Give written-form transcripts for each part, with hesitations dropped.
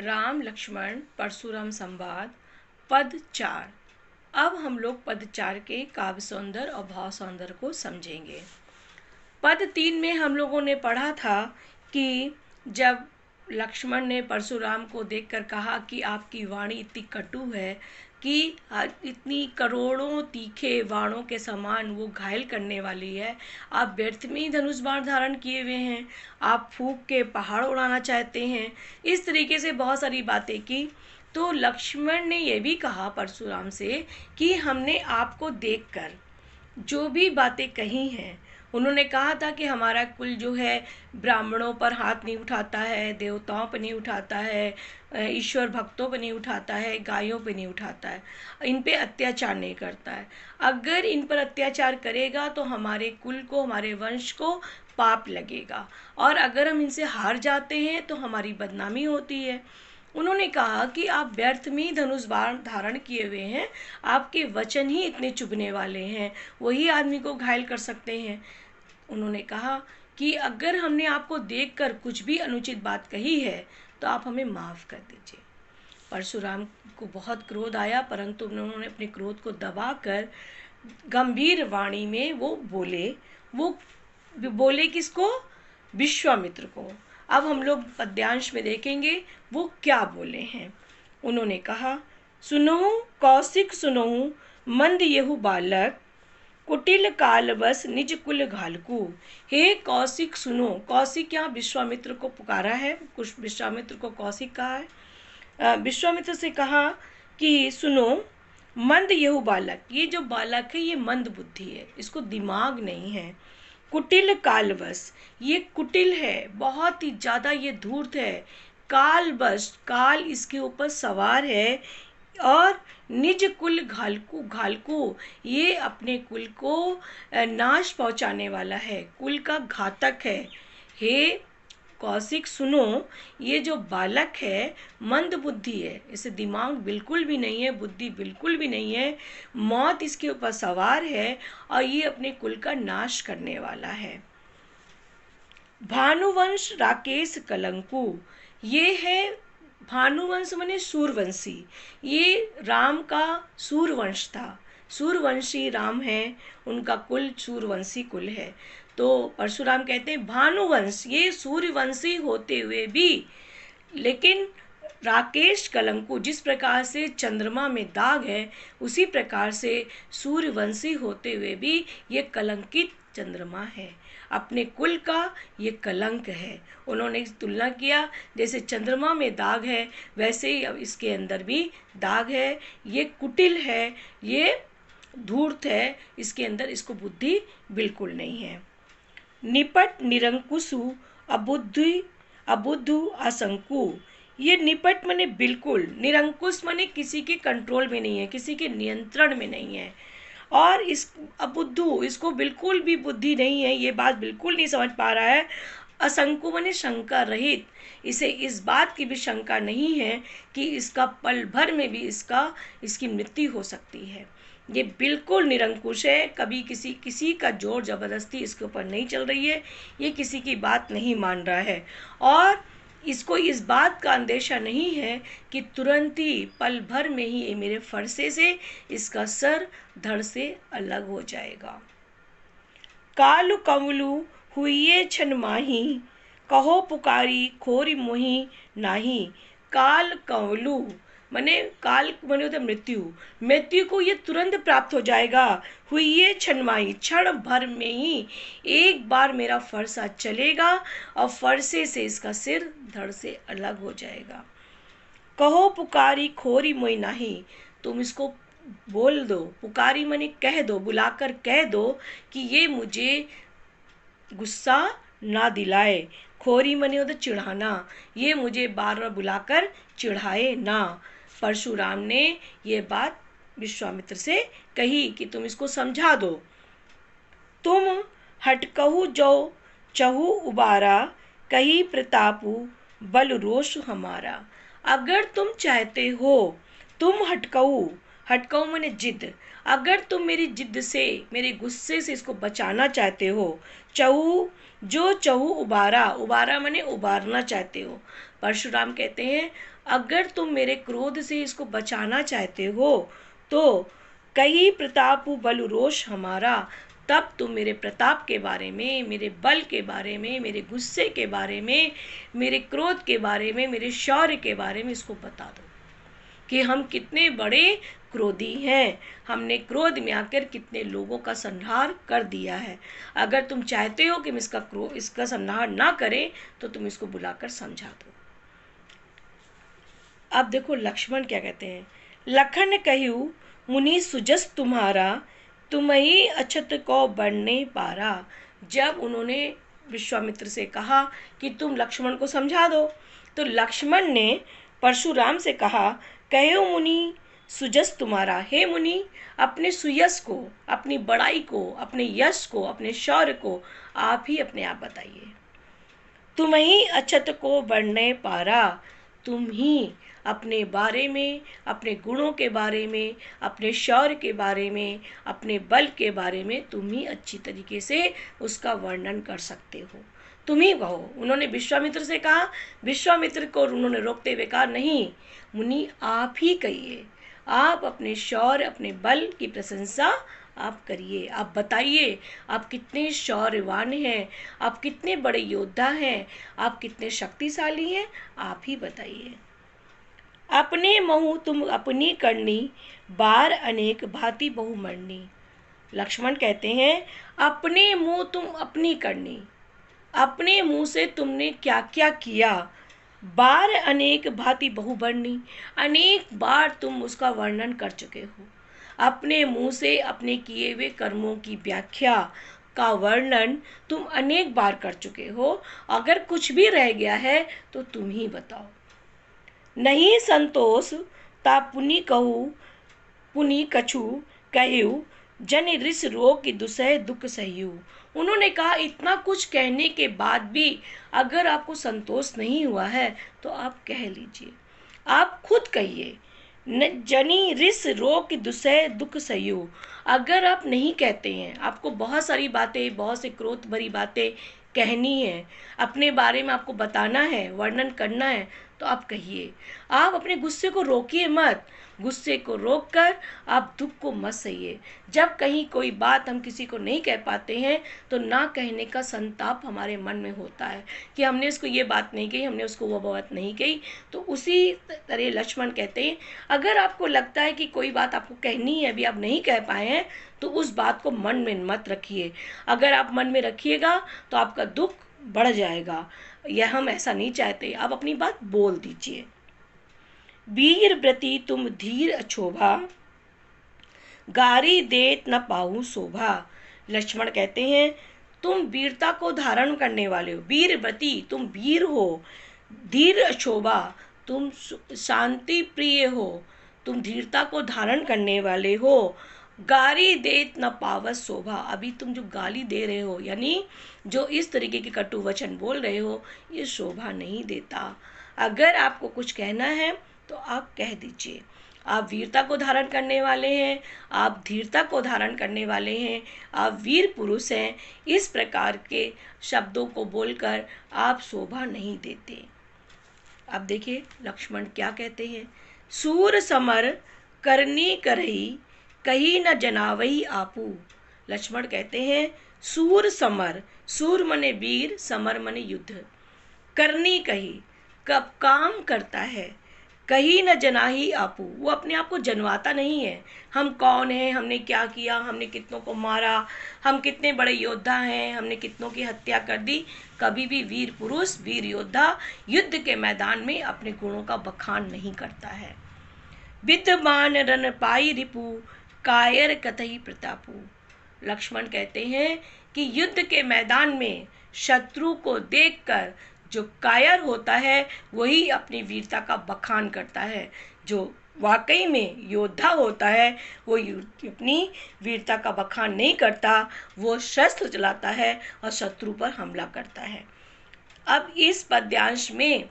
राम लक्ष्मण परशुराम संवाद पद 4। अब हम लोग पद 4 के काव्य सौंदर्य और भाव सौंदर्य को समझेंगे। पद 3 में हम लोगों ने पढ़ा था कि जब लक्ष्मण ने परशुराम को देखकर कहा कि आपकी वाणी इतनी कटु है कि इतनी करोड़ों तीखे बाणों के समान वो घायल करने वाली है, आप व्यर्थ में ही धनुष बाण धारण किए हुए हैं, आप फूंक के पहाड़ उड़ाना चाहते हैं। इस तरीके से बहुत सारी बातें की। तो लक्ष्मण ने यह भी कहा परशुराम से कि हमने आपको देखकर जो भी बातें कही हैं, उन्होंने कहा था कि हमारा कुल जो है ब्राह्मणों पर हाथ नहीं उठाता है, देवताओं पर नहीं उठाता है, ईश्वर भक्तों पर नहीं उठाता है, गायों पर नहीं उठाता है, इन पे अत्याचार नहीं करता है। अगर इन पर अत्याचार करेगा तो हमारे कुल को, हमारे वंश को पाप लगेगा, और अगर हम इनसे हार जाते हैं तो हमारी बदनामी होती है। उन्होंने कहा कि आप व्यर्थ में ही धनुष बाण धारण किए हुए हैं, आपके वचन ही इतने चुभने वाले हैं, वही आदमी को घायल कर सकते हैं। उन्होंने कहा कि अगर हमने आपको देखकर कुछ भी अनुचित बात कही है तो आप हमें माफ़ कर दीजिए। परशुराम को बहुत क्रोध आया, परंतु उन्होंने अपने क्रोध को दबाकर गंभीर वाणी में वो बोले किसको? विश्वामित्र को। अब हम लोग पद्यांश में देखेंगे वो क्या बोले हैं। उन्होंने कहा, सुनहु कौशिक सुनहु मंद यहु बालक, कुटिल काल बस निज कुल घालकू। हे कौशिक सुनो। कौशिक यहाँ विश्वामित्र को पुकारा है, कुछ विश्वामित्र को कौशिक कहा है। विश्वामित्र से कहा कि सुनो, मंद यहु बालक, ये जो बालक है ये मंद बुद्धि है, इसको दिमाग नहीं है। कुटिल कालवश, ये कुटिल है, बहुत ही ज़्यादा ये धूर्त है। कालवश, काल इसके ऊपर सवार है। और निज कुल घालकू, घालकू ये अपने कुल को नाश पहुंचाने वाला है, कुल का घातक है। हे कौशिक सुनो, ये जो बालक है मंद बुद्धि है, इसे दिमाग बिल्कुल भी नहीं है, बुद्धि बिल्कुल भी नहीं है, मौत इसके ऊपर सवार है और ये अपने कुल का नाश करने वाला है। भानुवंश राकेश कलंकु, ये है भानुवंश माने सूर्यवंशी, ये राम का सूर्यवंश था, सूर्यवंशी राम है, उनका कुल सूर्यवंशी कुल है। तो परशुराम कहते हैं भानुवंश, ये सूर्यवंशी होते हुए भी, लेकिन राकेश कलंकु, जिस प्रकार से चंद्रमा में दाग है उसी प्रकार से सूर्यवंशी होते हुए भी ये कलंकित चंद्रमा है, अपने कुल का ये कलंक है। उन्होंने तुलना किया, जैसे चंद्रमा में दाग है वैसे ही अब इसके अंदर भी दाग है, ये कुटिल है, ये धूर्त है, इसके अंदर इसको बुद्धि बिल्कुल नहीं है। निपट निरंकुशु अबुद्धु असंकु, ये निपट माने बिल्कुल, निरंकुश माने किसी के कंट्रोल में नहीं है, किसी के नियंत्रण में नहीं है, और इस अबुद्धू, इसको बिल्कुल भी बुद्धि नहीं है, ये बात बिल्कुल नहीं समझ पा रहा है। असंकु माने शंका रहित, इसे इस बात की भी शंका नहीं है कि इसका पल भर में भी इसकी मृत्यु हो सकती है। ये बिल्कुल निरंकुश है, कभी किसी का जोर जबरदस्ती इसके ऊपर नहीं चल रही है, ये किसी की बात नहीं मान रहा है, और इसको इस बात का अंदेशा नहीं है कि तुरंत ही पल भर में ही ये मेरे फरसे से इसका सर धड़ से अलग हो जाएगा। कालु कमलु हुइये छन माही, कहो पुकारी खोरी मोही नाही। काल कंवलु माने, काल माने होता मृत्यु, मृत्यु को ये तुरंत प्राप्त हो जाएगा। हुइये छनमाही, क्षण भर में ही एक बार मेरा फरसा चलेगा और फरसे से इसका सिर धड़ से अलग हो जाएगा। कहो पुकारी खोरी मोई नाही, तुम इसको बोल दो, पुकारी माने कह दो, बुलाकर कह दो कि ये मुझे गुस्सा ना दिलाए। खोरी माने होता चिढ़ाना, ये मुझे बार बार बुलाकर चिढ़ाए ना। परशुराम ने ये बात विश्वामित्र से कही कि तुम इसको समझा दो। तुम हटकहु जो चहु उबारा, कही प्रतापु बल रोष हमारा। अगर तुम चाहते हो, तुम हटकहु, हटकहु माने जिद, अगर तुम मेरी जिद से, मेरे गुस्से से इसको बचाना चाहते हो, चहु जो चहु उबारा, उबारा माने उबारना चाहते हो, परशुराम कहते हैं अगर तुम मेरे क्रोध से इसको बचाना चाहते हो तो कही प्रताप बल रोष हमारा, तब तुम मेरे प्रताप के बारे में, मेरे बल के बारे में, मेरे गुस्से के बारे में, मेरे क्रोध के बारे में, मेरे शौर्य के बारे में इसको बता दो कि हम कितने बड़े क्रोधी हैं, हमने क्रोध में आकर कितने लोगों का संहार कर दिया है। अगर तुम चाहते हो कि हम इसका संहार ना करें तो तुम इसको बुलाकर समझा दो। अब देखो लक्ष्मण क्या कहते हैं, लखन कहूँ मुनि सुजस तुम्हारा, तुम ही अछत को बढ़ने पारा। जब उन्होंने विश्वामित्र से कहा कि तुम लक्ष्मण को समझा दो, तो लक्ष्मण ने परशुराम से कहा कहो मुनि सुजस तुम्हारा, हे मुनि अपने सुयश को, अपनी बड़ाई को, अपने यश को, अपने शौर्य को आप ही अपने आप बताइए। तुम ही अछत को बढ़ने पारा, तुम ही अपने बारे में, अपने गुणों के बारे में, अपने शौर्य के बारे में, अपने बल के बारे में तुम ही अच्छी तरीके से उसका वर्णन कर सकते हो, तुम ही कहो। उन्होंने विश्वामित्र से कहा, विश्वामित्र को उन्होंने रोकते हुए कहा नहीं मुनि आप ही कहिए, आप अपने शौर्य, अपने बल की प्रशंसा आप करिए, आप बताइए आप कितने शौर्यवान हैं, आप कितने बड़े योद्धा हैं, आप कितने शक्तिशाली हैं, आप ही बताइए। अपने महु तुम अपनी करनी, बार अनेक भांति बहु मरनी। लक्ष्मण कहते हैं अपने मुंह तुम अपनी करनी, अपने मुंह से तुमने क्या क्या किया, बार अनेक भांति बहु बरनी, अनेक बार तुम उसका वर्णन कर चुके हो। अपने मुंह से अपने किए हुए कर्मों की व्याख्या का वर्णन तुम अनेक बार कर चुके हो, अगर कुछ भी रह गया है तो तुम ही बताओ। नहीं संतोष ता पुनि कहू, पुनि कछु कहू, जन रिस रोग की दुसह दुख सहयू। उन्होंने कहा इतना कुछ कहने के बाद भी अगर आपको संतोष नहीं हुआ है तो आप कह लीजिए, आप खुद कहिए। न जनी रिस रोग की दुसह दुख सहयू, अगर आप नहीं कहते हैं, आपको बहुत सारी बातें, बहुत से क्रोध भरी बातें कहनी है, अपने बारे में आपको बताना है, वर्णन करना है, तो आप कहिए। आप अपने गुस्से को रोकिए मत, गुस्से को रोककर आप दुख को मत सहिए। जब कहीं कोई बात हम किसी को नहीं कह पाते हैं तो ना कहने का संताप हमारे मन में होता है कि हमने इसको ये बात नहीं कही, हमने उसको वो बात नहीं कही। तो उसी तरह लक्ष्मण कहते हैं अगर आपको लगता है कि कोई बात आपको कहनी है, अभी आप नहीं कह पाए हैं, तो उस बात को मन में मत रखिए। अगर आप मन में रखिएगा तो आपका दुख बढ़ जाएगा, यह हम ऐसा नहीं चाहते। आप अपनी बात बोल दीजिए। वीर व्रती तुम धीर अछोभा, गारी देत न पाऊं शोभा। लक्ष्मण कहते हैं तुम वीरता को धारण करने वाले हो, वीर व्रती तुम वीर हो, धीर अछोभा तुम शांति प्रिय हो, तुम धीरता को धारण करने वाले हो, गारी देत न पावत शोभा। अभी तुम जो गाली दे रहे हो, यानी जो इस तरीके के कटु वचन बोल रहे हो, ये शोभा नहीं देता। अगर आपको कुछ कहना है तो आप कह दीजिए। आप वीरता को धारण करने वाले हैं, आप धीरता को धारण करने वाले हैं, आप वीर पुरुष हैं, इस प्रकार के शब्दों को बोलकर आप शोभा नहीं देते। अब देखिए लक्ष्मण क्या कहते हैं, सूर समर करनी करही, कही न जनावही आपू। लक्ष्मण कहते हैं सूर समर, सूर मने वीर, समर मने युद्ध, करनी कही कब काम करता है, कहीं न जनाही आपू, वो अपने आप को जनवाता नहीं है। हम कौन हैं, हमने क्या किया, हमने कितनों को मारा, हम कितने बड़े योद्धा हैं, हमने कितनों की हत्या कर दी। कभी भी वीर पुरुष, वीर योद्धा युद्ध के मैदान में अपने गुणों का बखान नहीं करता है। विद्यमान रन पाई रिपु, कायर कतई प्रतापू। लक्ष्मण कहते हैं कि युद्ध के मैदान में शत्रु को देखकर जो कायर होता है वही अपनी वीरता का बखान करता है, जो वाकई में योद्धा होता है वो अपनी वीरता का बखान नहीं करता, वो शस्त्र चलाता है और शत्रु पर हमला करता है। अब इस पद्यांश में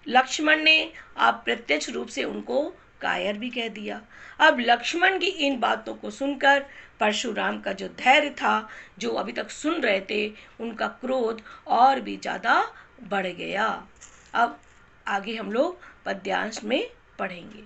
लक्ष्मण ने आप प्रत्यक्ष रूप से उनको कायर भी कह दिया। अब लक्ष्मण की इन बातों को सुनकर परशुराम का जो धैर्य था, जो अभी तक सुन रहे थे, उनका क्रोध और भी ज़्यादा बढ़ गया। अब आगे हम लोग पद्यांश में पढ़ेंगे।